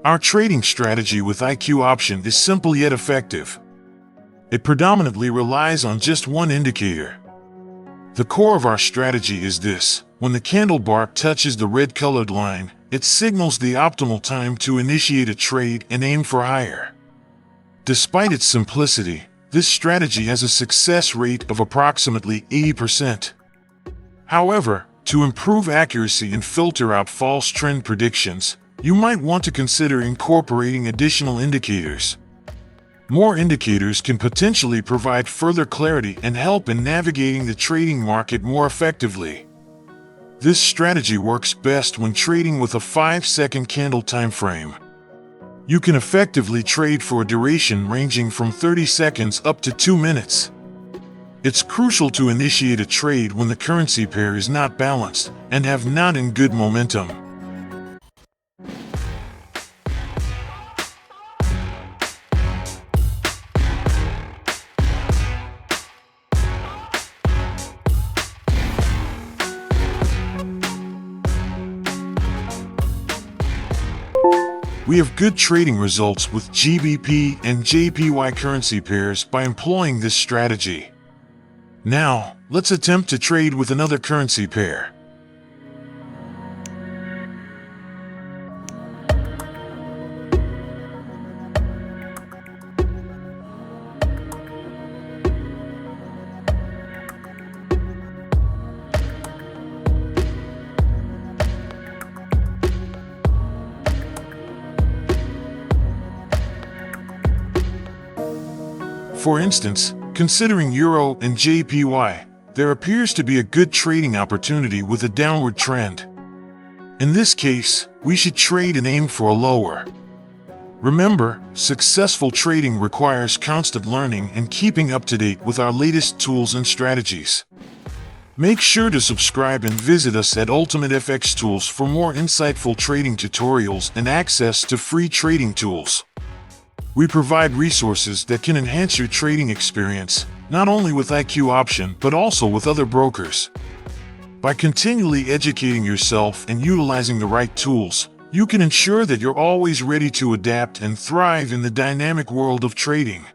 Our trading strategy with IQ option is simple yet effective. It predominantly relies on just one indicator. The core of our strategy is this: when the candle bar touches the red-colored line, it signals the optimal time to initiate a trade and aim for higher. Despite its simplicity, this strategy has a success rate of approximately 80%. However, to improve accuracy and filter out false trend predictions, you might want to consider incorporating additional indicators. More indicators can potentially provide further clarity and help in navigating the trading market more effectively. This strategy works best when trading with a 5-second candle time frame. You can effectively trade for a duration ranging from 30 seconds up to 2 minutes. It's crucial to initiate a trade when the currency pair is not balanced and have not in good momentum. We have good trading results with GBP and JPY currency pairs by employing this strategy. Now, let's attempt to trade with another currency pair. For instance, considering Euro and JPY, there appears to be a good trading opportunity with a downward trend. In this case, we should trade and aim for a lower. Remember, successful trading requires constant learning and keeping up to date with our latest tools and strategies. Make sure to subscribe and visit us at ultimatefxtools for more insightful trading tutorials and access to free trading tools. We provide resources that can enhance your trading experience, not only with IQ option but also with other brokers. By continually educating yourself and utilizing the right tools, you can ensure that you're always ready to adapt and thrive in the dynamic world of trading.